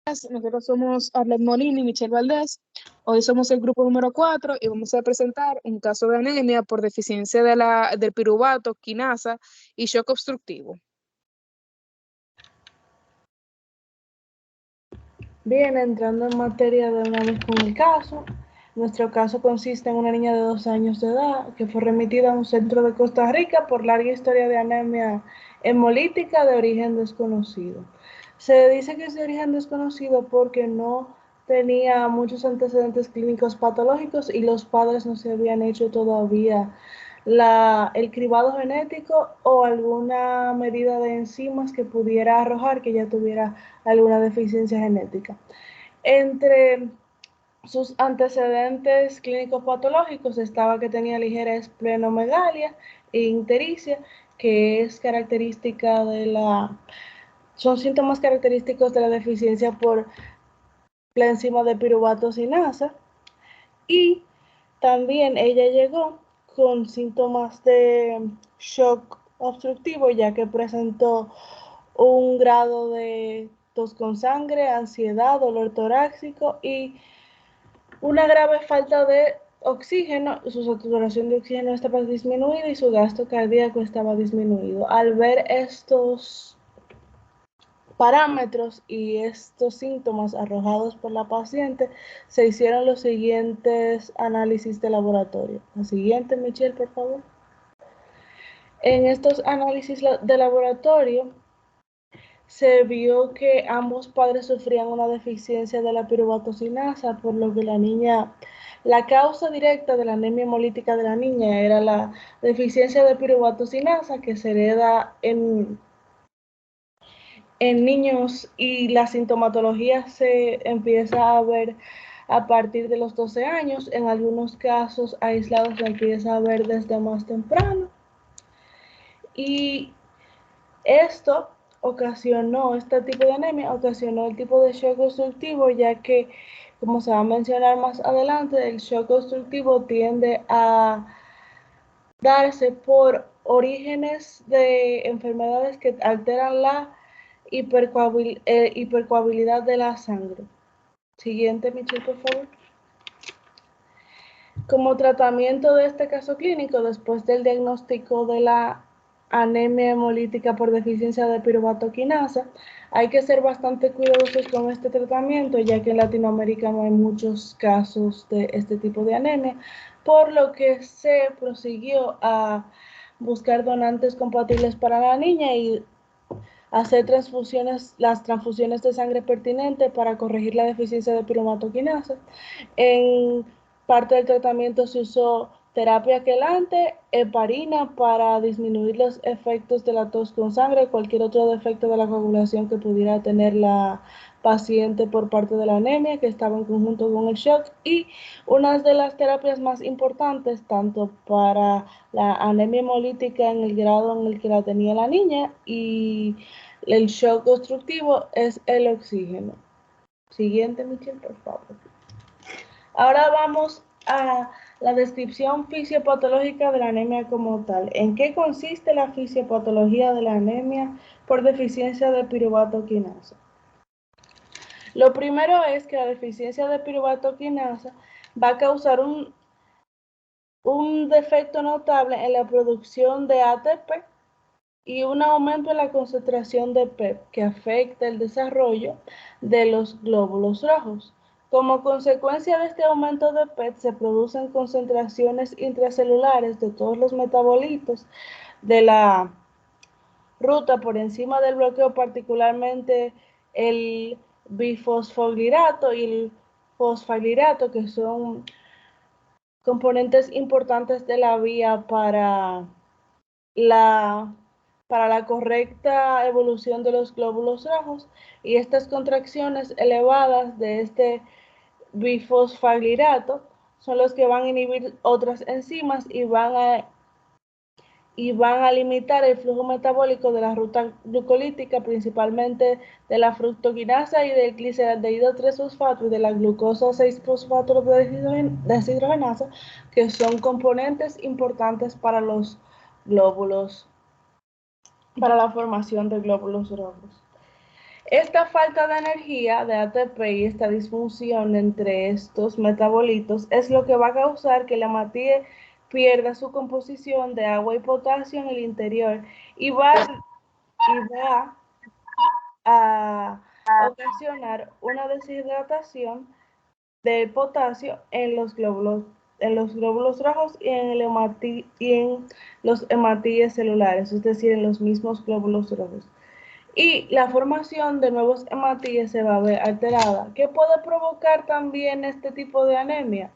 Nosotros somos Arlet Molina y Michelle Valdés. Hoy somos el grupo número 4 y vamos a presentar un caso de anemia por deficiencia del piruvato, quinasa y shock obstructivo. Bien, entrando en materia de una vez con el caso. Nuestro caso consiste en una niña de 2 años de edad que fue remitida a un centro de Costa Rica por larga historia de anemia hemolítica de origen desconocido. Se dice que es de origen desconocido porque no tenía muchos antecedentes clínicos patológicos y los padres no se habían hecho todavía el cribado genético o alguna medida de enzimas que pudiera arrojar que ya tuviera alguna deficiencia genética. Entre sus antecedentes clínicos patológicos estaba que tenía ligera esplenomegalia e ictericia, que es característica son síntomas característicos de la deficiencia por la enzima de piruvato sinasa. Y también ella llegó con síntomas de shock obstructivo, ya que presentó un grado de tos con sangre, ansiedad, dolor torácico y una grave falta de oxígeno. Su saturación de oxígeno estaba disminuida y su gasto cardíaco estaba disminuido. Al ver estos parámetros y estos síntomas arrojados por la paciente, se hicieron los siguientes análisis de laboratorio. La siguiente, Michelle, por favor. En estos análisis de laboratorio se vio que ambos padres sufrían una deficiencia de la piruvato sinasa, por lo que la causa directa de la anemia hemolítica de la niña era la deficiencia de piruvato sinasa, que se hereda en niños, y la sintomatología se empieza a ver a partir de los 12 años. En algunos casos aislados se empieza a ver desde más temprano. Y este tipo de anemia ocasionó el tipo de shock obstructivo, ya que, como se va a mencionar más adelante, el shock obstructivo tiende a darse por orígenes de enfermedades que alteran la hipercoagulabilidad de la sangre. Siguiente, Michelle, por favor. Como tratamiento de este caso clínico, después del diagnóstico de la anemia hemolítica por deficiencia de piruvato quinasa, hay que ser bastante cuidadosos con este tratamiento, ya que en Latinoamérica no hay muchos casos de este tipo de anemia, por lo que se prosiguió a buscar donantes compatibles para la niña y hacer las transfusiones de sangre pertinentes para corregir la deficiencia de piruvato quinasa. En parte del tratamiento se usó terapia quelante, heparina para disminuir los efectos de la tos con sangre, cualquier otro defecto de la coagulación que pudiera tener la paciente por parte de la anemia que estaba en conjunto con el shock, y una de las terapias más importantes tanto para la anemia hemolítica en el grado en el que la tenía la niña y el shock obstructivo es el oxígeno. Siguiente, Michelle, por favor. Ahora vamos a la descripción fisiopatológica de la anemia como tal. ¿En qué consiste la fisiopatología de la anemia por deficiencia de piruvato quinasa? Lo primero es que la deficiencia de piruvato quinasa va a causar un defecto notable en la producción de ATP y un aumento en la concentración de PEP que afecta el desarrollo de los glóbulos rojos. Como consecuencia de este aumento de PEP se producen concentraciones intracelulares de todos los metabolitos de la ruta por encima del bloqueo, particularmente el bifosfolirato y el fosfolirato, que son componentes importantes de la vía para la correcta evolución de los glóbulos rojos, y estas contracciones elevadas de este bifosfolirato son los que van a inhibir otras enzimas y van a limitar el flujo metabólico de la ruta glucolítica, principalmente de la fructoquinasa y del gliceraldehído 3-fosfato y de la glucosa 6-fosfato deshidrogenasa, que son componentes importantes para los glóbulos, para la formación de glóbulos rojos. Esta falta de energía de ATP y esta disfunción entre estos metabolitos es lo que va a causar que la hematite pierda su composición de agua y potasio en el interior y va a ocasionar una deshidratación del potasio en los glóbulos rojos y en los hematíes celulares, es decir, en los mismos glóbulos rojos. Y la formación de nuevos hematíes se va a ver alterada. ¿Qué puede provocar también este tipo de anemia?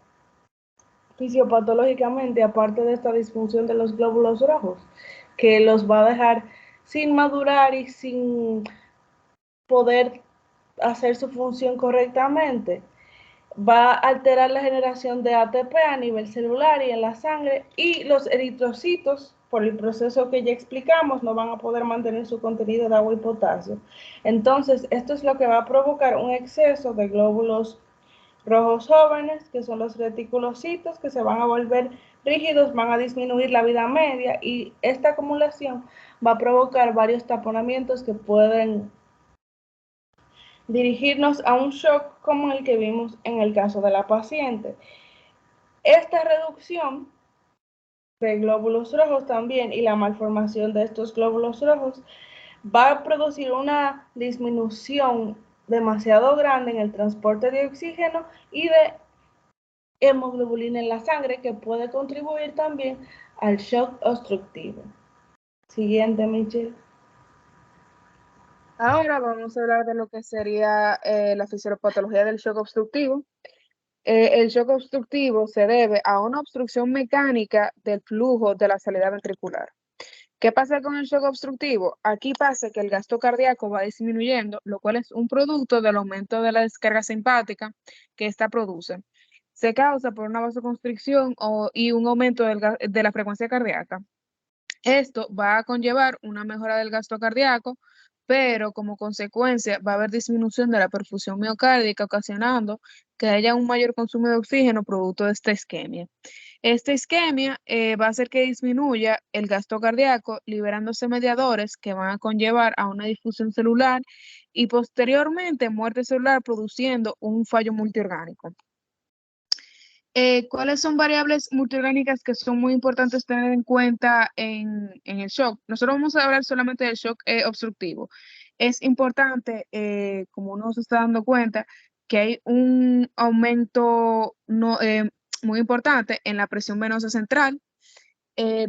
Fisiopatológicamente, aparte de esta disfunción de los glóbulos rojos, que los va a dejar sin madurar y sin poder hacer su función correctamente, va a alterar la generación de ATP a nivel celular y en la sangre, y los eritrocitos, por el proceso que ya explicamos, no van a poder mantener su contenido de agua y potasio. Entonces, esto es lo que va a provocar un exceso de glóbulos rojos jóvenes, que son los reticulocitos, que se van a volver rígidos, van a disminuir la vida media, y esta acumulación va a provocar varios taponamientos que pueden dirigirnos a un shock como el que vimos en el caso de la paciente. Esta reducción de glóbulos rojos también y la malformación de estos glóbulos rojos va a producir una disminución demasiado grande en el transporte de oxígeno y de hemoglobina en la sangre, que puede contribuir también al shock obstructivo. Siguiente, Michelle. Ahora vamos a hablar de lo que sería la fisiopatología del shock obstructivo. El shock obstructivo se debe a una obstrucción mecánica del flujo de la salida ventricular. ¿Qué pasa con el shock obstructivo? Aquí pasa que el gasto cardíaco va disminuyendo, lo cual es un producto del aumento de la descarga simpática que ésta produce. Se causa por una vasoconstricción y un aumento de la frecuencia cardíaca. Esto va a conllevar una mejora del gasto cardíaco, pero como consecuencia va a haber disminución de la perfusión miocárdica, ocasionando que haya un mayor consumo de oxígeno producto de esta isquemia. Esta isquemia va a hacer que disminuya el gasto cardíaco, liberándose mediadores que van a conllevar a una difusión celular y posteriormente muerte celular, produciendo un fallo multiorgánico. ¿Cuáles son variables multiorgánicas que son muy importantes tener en cuenta en el shock? Nosotros vamos a hablar solamente del shock obstructivo. Es importante, como uno se está dando cuenta, que hay un aumento muy importante en la presión venosa central.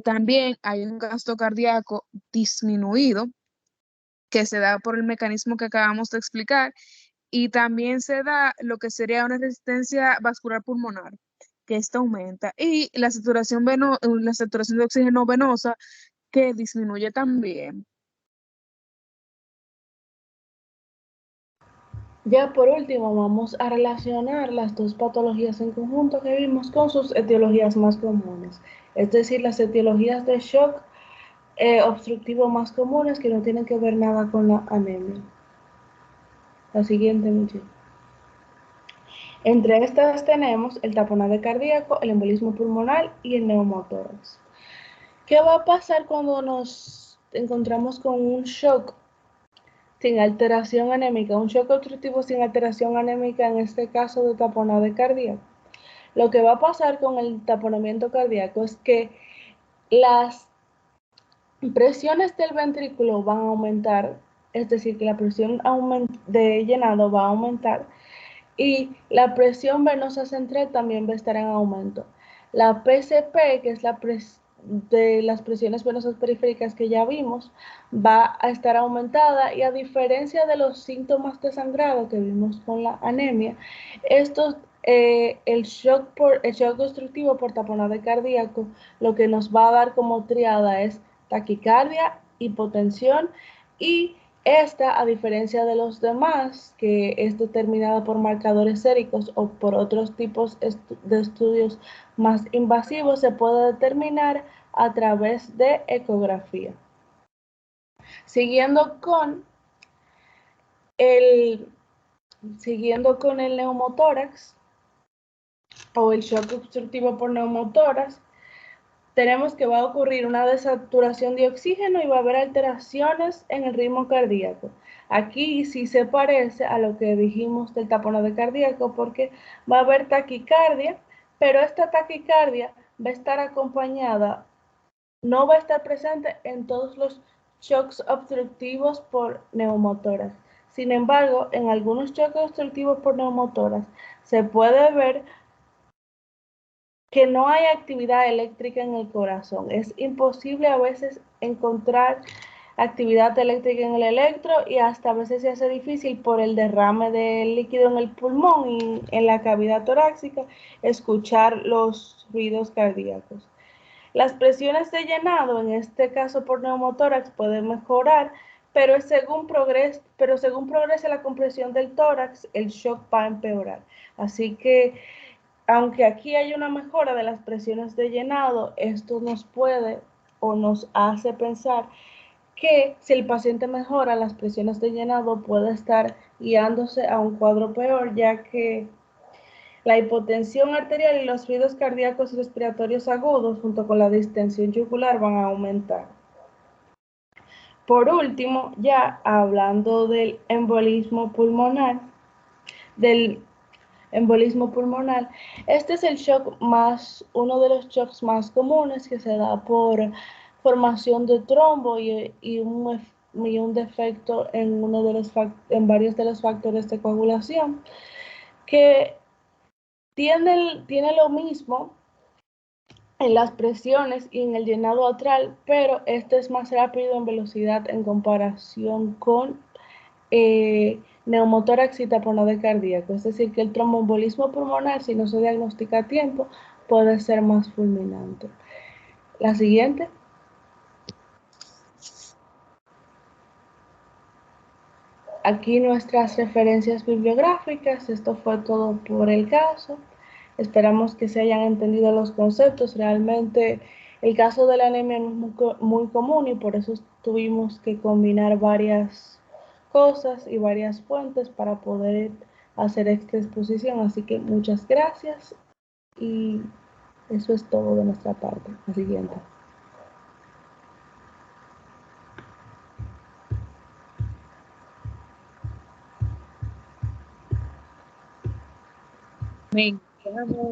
También hay un gasto cardíaco disminuido que se da por el mecanismo que acabamos de explicar, y también se da lo que sería una resistencia vascular pulmonar, que esto aumenta, y la saturación de oxígeno venosa, que disminuye también. Ya por último, vamos a relacionar las dos patologías en conjunto que vimos con sus etiologías más comunes, es decir, las etiologías de shock obstructivo más comunes que no tienen que ver nada con la anemia. La siguiente, Michelle. Entre estas tenemos el taponado cardíaco, el embolismo pulmonar y el neumotórax. ¿Qué va a pasar cuando nos encontramos con un shock sin alteración anémica, un shock obstructivo sin alteración anémica, en este caso de taponado cardíaco? Lo que va a pasar con el taponamiento cardíaco es que las presiones del ventrículo van a aumentar, es decir, que la presión de llenado va a aumentar y la presión venosa central también va a estar en aumento. La PCP, que es de las presiones venosas periféricas que ya vimos, va a estar aumentada, y a diferencia de los síntomas de sangrado que vimos con la anemia, el shock obstructivo por taponado cardíaco lo que nos va a dar como triada es taquicardia, hipotensión, y esta, a diferencia de los demás, que es determinada por marcadores séricos o por otros tipos de estudios más invasivos, se puede determinar a través de ecografía. Siguiendo con el neumotórax o el shock obstructivo por neumotórax, tenemos que va a ocurrir una desaturación de oxígeno y va a haber alteraciones en el ritmo cardíaco. Aquí sí se parece a lo que dijimos del taponado cardíaco porque va a haber taquicardia, pero esta taquicardia va a estar acompañada, no va a estar presente en todos los shocks obstructivos por neumotórax. Sin embargo, en algunos shocks obstructivos por neumotórax se puede ver que no hay actividad eléctrica en el corazón. Es imposible a veces encontrar actividad eléctrica en el electro y hasta a veces se hace difícil por el derrame de líquido en el pulmón y en la cavidad torácica escuchar los ruidos cardíacos. Las presiones de llenado, en este caso por neumotórax, pueden mejorar, pero según progrese la compresión del tórax, el shock va a empeorar. Así que, aunque aquí hay una mejora de las presiones de llenado, esto nos puede o nos hace pensar que si el paciente mejora las presiones de llenado puede estar guiándose a un cuadro peor, ya que la hipotensión arterial y los ruidos cardíacos y respiratorios agudos junto con la distensión yugular van a aumentar. Por último, ya hablando del embolismo pulmonar, este es el shock uno de los shocks más comunes que se da por formación de trombo y un defecto en varios de los factores de coagulación, que tiene lo mismo en las presiones y en el llenado atrial, pero este es más rápido en velocidad en comparación con neumotórax y taponado cardíaco. Es decir, que el tromboembolismo pulmonar, si no se diagnostica a tiempo, puede ser más fulminante. La siguiente. Aquí nuestras referencias bibliográficas. Esto fue todo por el caso. Esperamos que se hayan entendido los conceptos. Realmente el caso de la anemia no es muy común y por eso tuvimos que combinar varias cosas y varias fuentes para poder hacer esta exposición. Así que muchas gracias y eso es todo de nuestra parte. La siguiente. Bien, déjame